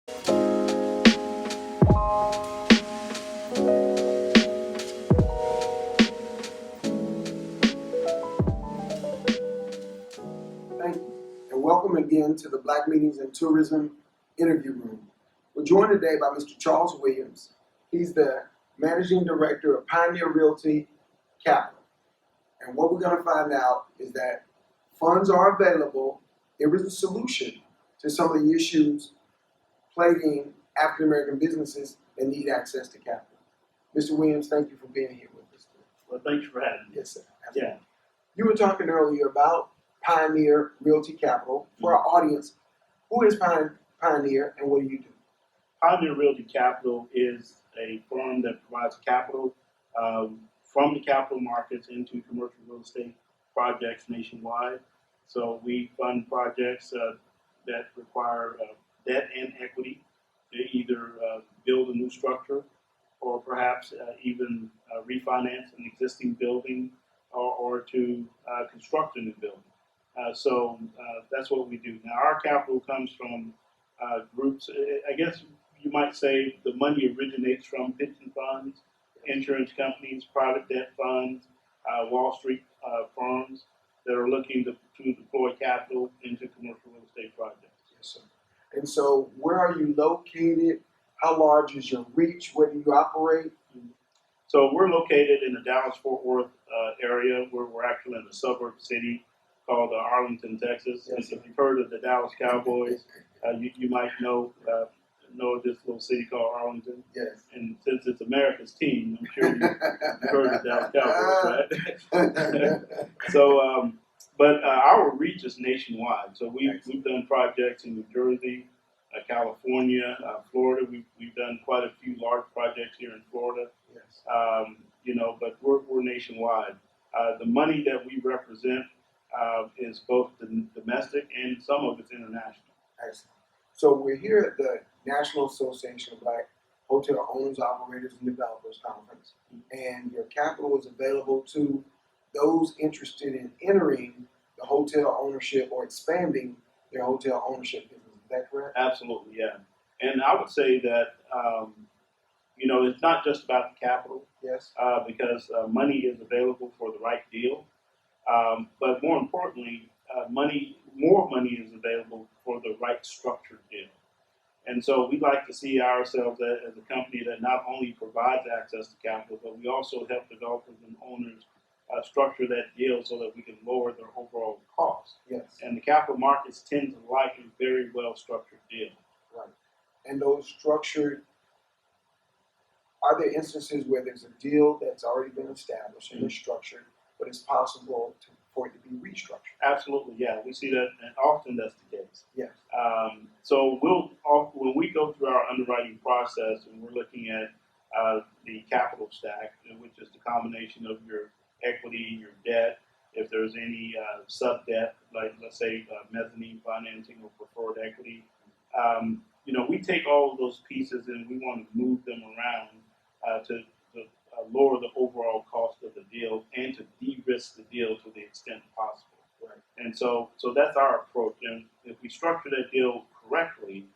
Thank you, and welcome again to the Black Meetings and Tourism Interview Room. We're joined today by Mr. Charles Williams. He's the Managing Director of Pioneer Realty Capital. And what we're going to find out is that funds are available. There is a solution to some of the issues plaguing African American businesses that need access to capital. Mr. Williams, thank you for being here with us today. Well, thanks for having me. Yes, sir. Yeah. You were talking earlier about Pioneer Realty Capital. For our audience, who is Pioneer and what do you do? Pioneer Realty Capital is a firm that provides capital from the capital markets into commercial real estate projects nationwide. So we fund projects that require debt and equity to either build a new structure or perhaps even refinance an existing building or to construct a new building. So that's what we do. Now, our capital comes from groups. I guess you might say the money originates from pension funds, insurance companies, private debt funds, Wall Street firms that are looking to deploy capital into commercial real estate projects. Yes, sir. And so, where are you located? How large is your reach? Where do you operate? So we're located in the Dallas-Fort Worth area. We're actually in a suburb city called Arlington, Texas. Yes, If you've heard of the Dallas Cowboys, you might know this little city called Arlington. Yes. And since it's America's team, I'm sure you've heard of the Dallas Cowboys, right? So, but our reach is nationwide. So we've done projects in New Jersey, California, Florida. We've done quite a few large projects here in Florida. Yes. But we're nationwide. The money that we represent is both domestic and some of it's international. Excellent. So we're here at the National Association of Black Hotel Owners, Operators, and Developers Conference, and your capital is available to those interested in entering the hotel ownership or expanding their hotel ownership business. Is that correct? Absolutely, yeah. And I would say that it's not just about the capital. Yes. Because money is available for the right deal. But more importantly, more money is available for the right structured deal. And so we like to see ourselves as a company that not only provides access to capital, but we also help developers and owners structure that deal so that we can lower their overall cost. Yes. And the capital markets tend to like a very well structured deal. Right. And those structured, are there instances where there's a deal that's already been established and it's structured, but it's possible for it to be restructured? Absolutely, yeah. We see that, and often that's the case. Yes. So when we go through our underwriting process and we're looking at the capital stack, which is the combination of your equity, your debt, if there's any sub-debt, like let's say mezzanine financing or preferred equity, we take all of those pieces and we want to move them around to lower the overall cost of the deal and to de-risk the deal to the extent possible. Right. And so that's our approach. And if we structure that deal correctly,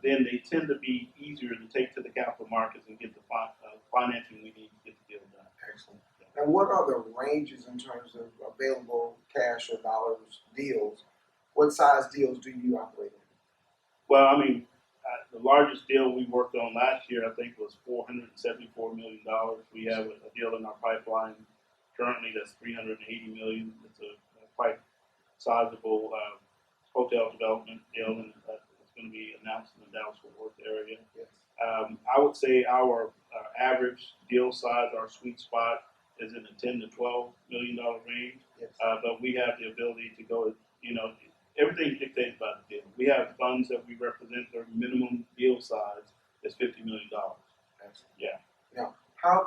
then they tend to be easier to take to the capital markets and get the financing we need to get the deal done. Excellent. And what are the ranges in terms of available cash or dollars deals? What size deals do you operate in? Well, I mean, the largest deal we worked on last year, I think, was $474 million. We have a deal in our pipeline currently that's $380 million. It's a quite sizable hotel development deal, and it's going to be announced in the Dallas-Fort Worth area. Yes. I would say our average deal size, our sweet spot, is in the $10 to $12 million range. Yes. But we have the ability to go, everything dictated by the deal. We have funds that we represent. Their minimum deal size is $50 million. Excellent. Yeah. Now, how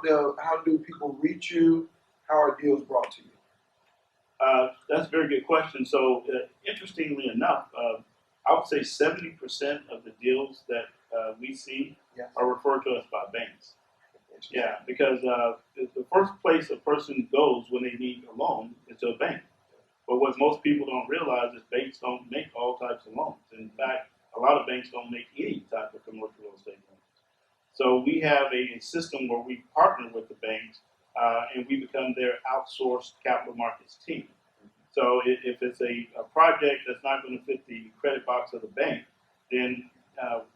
do people reach you? How are deals brought to you? That's a very good question. So, interestingly enough, I would say 70% of the deals that we see Yes. are referred to us by banks. Yeah, because the first place a person goes when they need a loan is to a bank. But what most people don't realize is banks don't make all types of loans. In fact, a lot of banks don't make any type of So we have a system where we partner with the banks and we become their outsourced capital markets team. So if it's a project that's not going to fit the credit box of the bank, then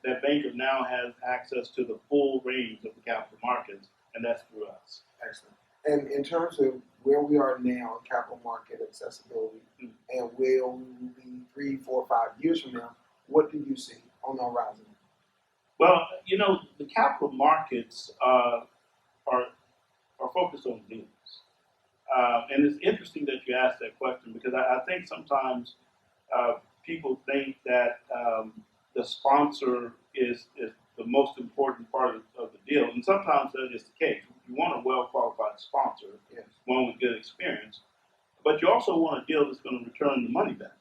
that banker now has access to the full range of the capital markets, and that's through us. Excellent. And in terms of where we are now in capital market accessibility, and where we will be 3, 4, 5 years from now, what do you see on the horizon? Well, the capital markets are focused on deals. And it's interesting that you asked that question because I think sometimes people think that the sponsor is the most important part of the deal, and sometimes that is the case. You want a well-qualified sponsor, Yes. one with good experience, but you also want a deal that's going to return the money back.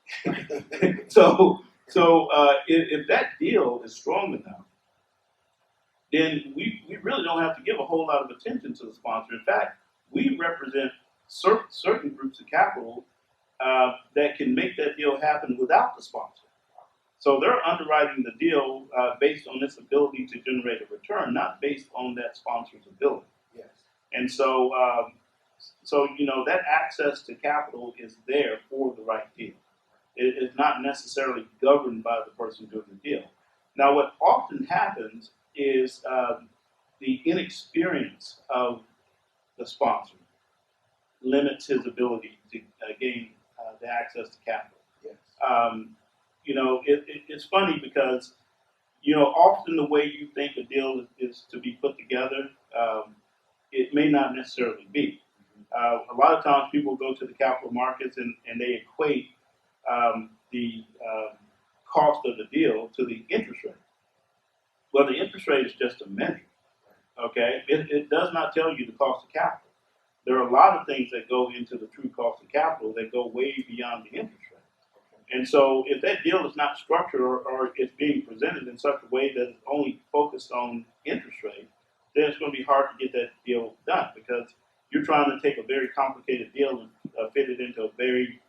so if that deal is strong enough, then we really don't have to give a whole lot of attention to the sponsor. In fact, we represent certain groups of capital that can make that deal happen without the sponsor. So they're underwriting the deal based on its ability to generate a return, not based on that sponsor's ability. Yes. And so, that access to capital is there for the right deal. It is not necessarily governed by the person doing the deal. Now, what often happens is the inexperience of the sponsor limits his ability to gain the access to capital. Yes. It's funny because, often the way you think a deal is to be put together, it may not necessarily be. A lot of times people go to the capital markets and they equate the cost of the deal to the interest rate. Well, the interest rate is just a measure, okay? It does not tell you the cost of capital. There are a lot of things that go into the true cost of capital that go way beyond the interest rate. And so if that deal is not structured or it's being presented in such a way that it's only focused on interest rate, then it's going to be hard to get that deal done because you're trying to take a very complicated deal and fit it into a very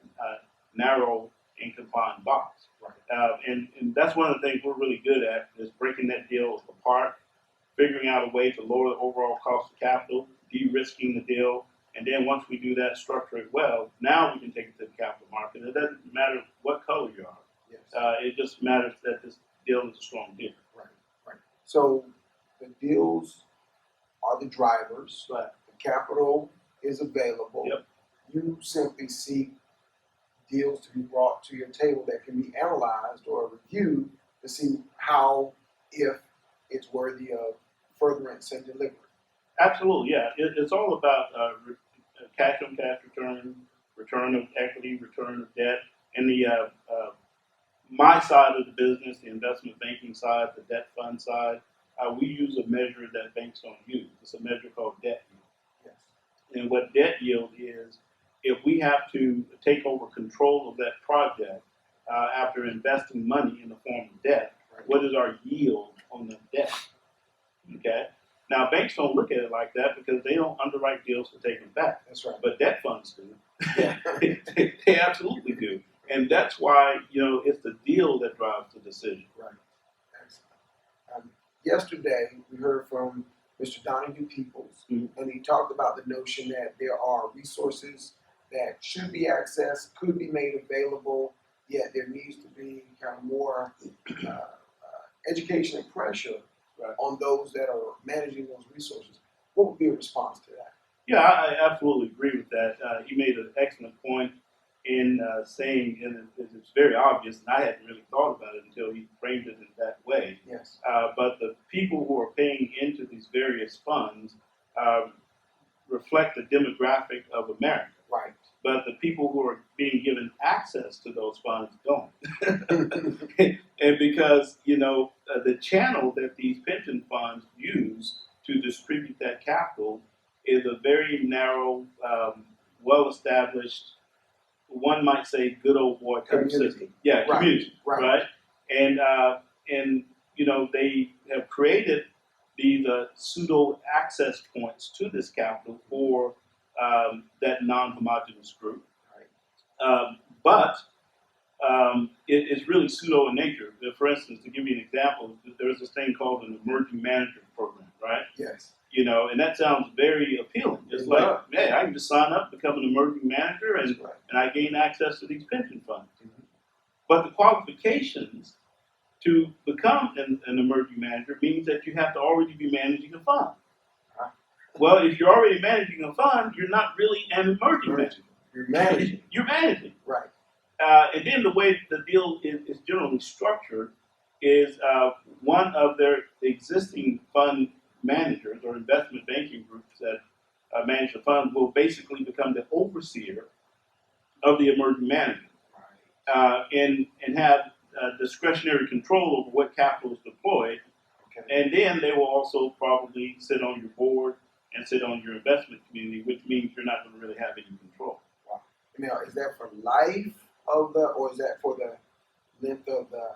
narrow and confined box. Right. And that's one of the things we're really good at is breaking that deal apart, figuring out a way to lower the overall cost of capital, de-risking the deal, and then once we do that, structure it well, now we can take it to the capital market. It doesn't matter what color you are. Yes. It just matters that this deal is a strong deal. Right. Right. So the deals are the drivers. Right. The capital is available. Yep. You simply seek deals to be brought to your table that can be analyzed or reviewed to see how, if it's worthy of furtherance and delivery. Absolutely, yeah. It's all about cash-on-cash return of equity, return of debt, and the my side of the business, the investment banking side, the debt fund side. We use a measure that banks don't use. It's a measure called debt yield. Yes. And what debt yield is, if we have to take over control of that project after investing money in the form of debt, Right. what is our yield on the debt? Okay. Now, banks don't look at it like that because they don't underwrite deals to take them back. That's right. But debt funds do. Yeah. They absolutely do. And that's why, it's the deal that drives the decision. Right. Excellent. Yesterday, we heard from Mr. Donahue Peoples, and he talked about the notion that there are resources that should be accessed, could be made available, yet there needs to be kind of more education and pressure Right. on those that are managing those resources. What would be a response to that? Yeah, I absolutely agree with that. He made an excellent point in saying, and it's very obvious, and I hadn't really thought about it until he framed it in that way. Yes. But the people who are paying into these various funds reflect the demographic of America. Right. But the people who are being given access to those funds don't. And because, the channel that these pension funds use to distribute that capital is a very narrow, well-established, one might say good old boy type Community. system. Yeah, Right. community, Right. right? And they have created these pseudo access points to this capital for that non-homogeneous group. Right. But it is really pseudo in nature. For instance, to give you an example, there's this thing called an emerging manager program. right? Yes. You know, and that sounds very appealing. It's It like, does. man, I can just sign up, become an emerging manager, and, That's right. and I gain access to these pension funds. Mhm. But the qualifications to become an emerging manager means that you have to already be managing a fund. Huh? Well, if you're already managing a fund, you're not really an emerging manager. You're managing. You're managing. Right. And then the way the deal is generally structured is one of their existing fund managers or investment banking groups that manage the fund will basically become the overseer of the emerging manager and have discretionary control over what capital is deployed. Okay. And then they will also probably sit on your board and sit on your investment community, which means you're not going to really have any control. Wow. Now, is that for life of the, or is that for the length of the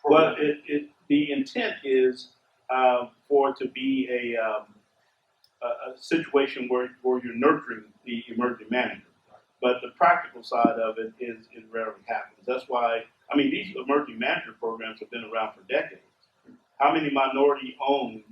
Well, program? the intent is for it to be a situation where you're nurturing the emerging manager. But the practical side of it is it rarely happens. That's why, I mean, these emerging manager programs have been around for decades. How many minority-owned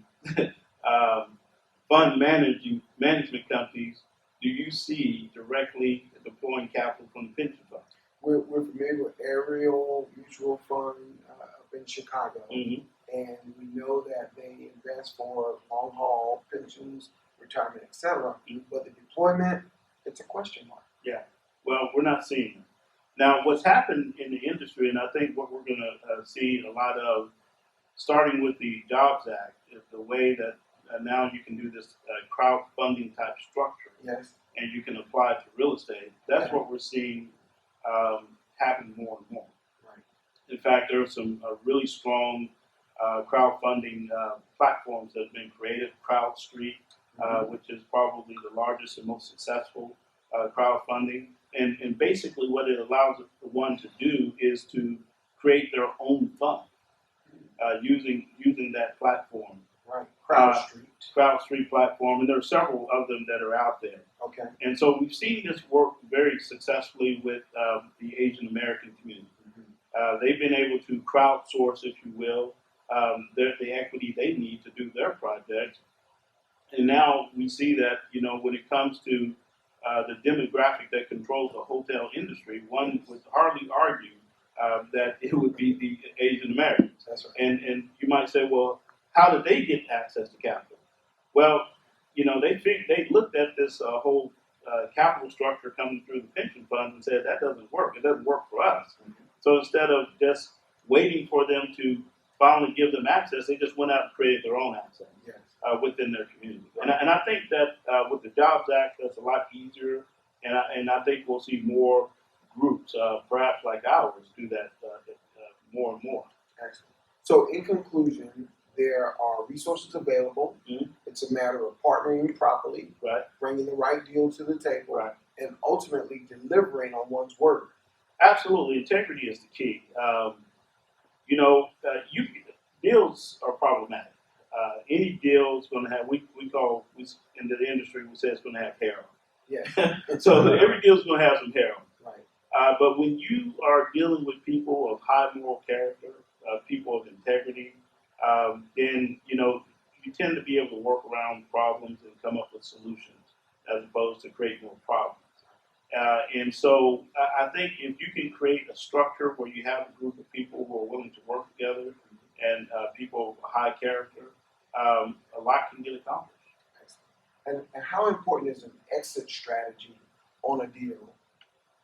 fund management companies do you see directly deploying capital from the pension funds? We're familiar with Ariel Mutual Fund up in Chicago, Mm-hmm. and we know that they invest for long haul pensions, retirement, etc. Mhm. But the deployment, it's a question mark. Well, we're not seeing it. Now, what's happened in the industry, and I think what we're going to see a lot of, starting with the Jobs Act, is the way that now you can do this crowdfunding type structure, Yes. and you can apply it to real estate. That's Yeah. what we're seeing happen more and more. Right. In fact, there are some really strong crowdfunding platforms that have been created. CrowdStreet, which is probably the largest and most successful crowdfunding. And basically, what it allows one to do is to create their own fund using that platform, Right. CrowdStreet. CrowdStreet platform, and there are several of them that are out there. Okay. And so we've seen this work very successfully with the Asian American community. They've been able to crowdsource, if you will, the equity they need to do their projects. And now we see that, you know, when it comes to the demographic that controls the hotel industry, one would hardly argue that it would be the Asian Americans. That's right. And you might say, well, how did they get access to capital? Well, you know, they looked at this whole capital structure coming through the pension funds and said that doesn't work. It doesn't work for us. So instead of just waiting for them to finally give them access, they just went out and created their own access Yes. within their community. And I think that with the Jobs Act, that's a lot easier. And I think we'll see more groups, perhaps like ours, do that more and more. Excellent. So, in conclusion, there are resources available. Mhm. It's a matter of partnering properly, Right. bringing the right deal to the table, Right. and ultimately delivering on one's word. Absolutely, integrity is the key. You know, deals are problematic. Any deal is going to have, in the industry, we say it's going to have hair on. Yes. So every deal is going to have some hair on. Right. But when you are dealing with people of high moral character, people of integrity, then, you know, you tend to be able to work around problems and come up with solutions as opposed to create more problems. And so I think if you can create a structure where you have a group of people who are willing to work together and people of high character, a lot can get accomplished. And how important is an exit strategy on a deal?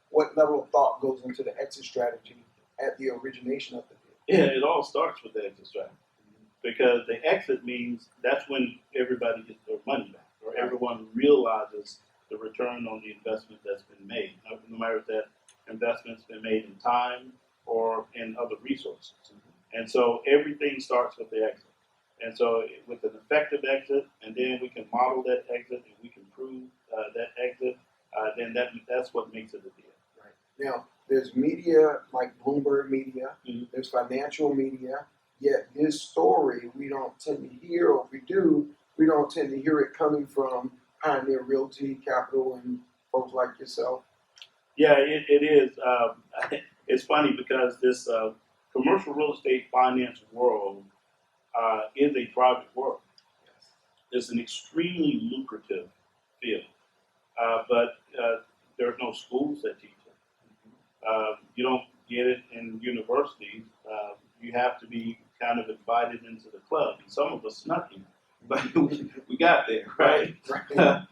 What level of thought goes into the exit strategy at the origination of the deal? Yeah, it all starts with the exit strategy. Because the exit means that's when everybody gets their money back, or everyone realizes the return on the investment that's been made, no matter if that investment's been made in time or in other resources. And so everything starts with the exit. And so with an effective exit, and then we can model that exit and we can prove that exit, then that's what makes it a deal. Right. Now, there's media like Bloomberg Media, Mhm. there's financial media, yet this story we don't tend to hear, or if we do, we don't tend to hear it coming from Pioneer Realty Capital and folks like yourself. Yeah, it is. It's funny because this commercial real estate finance world is a private world. is an extremely lucrative field, but there's no schools that teach it. You don't get it in universities. You have to be kind of invited into the club. And some of us snuck in, but we got there, right? Right.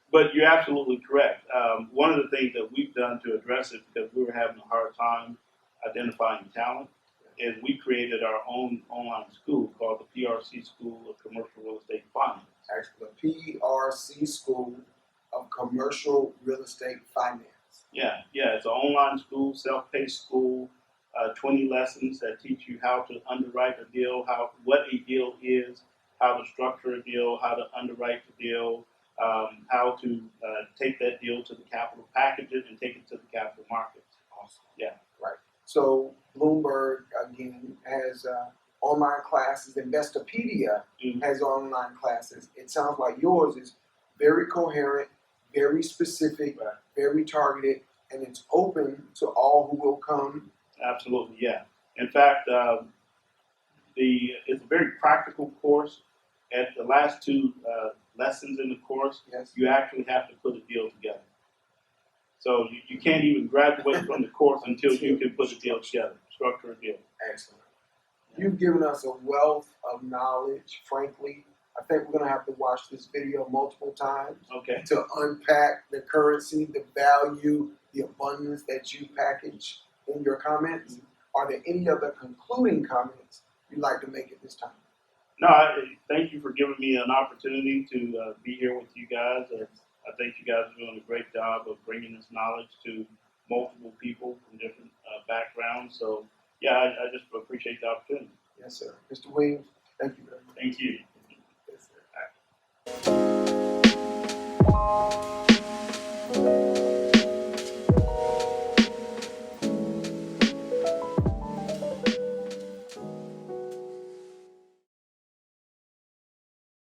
But you're absolutely correct. One of the things that we've done to address it, because we were having a hard time identifying talent, is we created our own online school called the PRC School of Commercial Real Estate Finance. Actually, the PRC School of Commercial Real Estate Finance. Yeah, it's an online school, self-paced school, 20 lessons that teach you how to underwrite a deal, what a deal is, how to structure a deal, how to underwrite the deal, how to take that deal to the capital, package it, and take it to the capital markets. Awesome. Yeah. Right. So Bloomberg again has online classes. Investopedia Mhm. has online classes. It sounds like yours is very coherent, very specific, Right. very targeted, and it's open to all who will come. Absolutely, yeah. In fact, it's a very practical course. At the last two lessons in the course, Yes. you actually have to put a deal together. So you can't even graduate from the course until you can put a deal together, structure a deal. Excellent. You've given us a wealth of knowledge, frankly. I think we're going to have to watch this video multiple times Okay. to unpack the currency, the value, the abundance that you package in your comments. Are there any other concluding comments you'd like to make at this time? No, thank you for giving me an opportunity to be here with you guys. I think you guys are doing a great job of bringing this knowledge to multiple people from different backgrounds. So, yeah, I just appreciate the opportunity. Yes, sir. Mr. Williams, thank you very much. Thank you.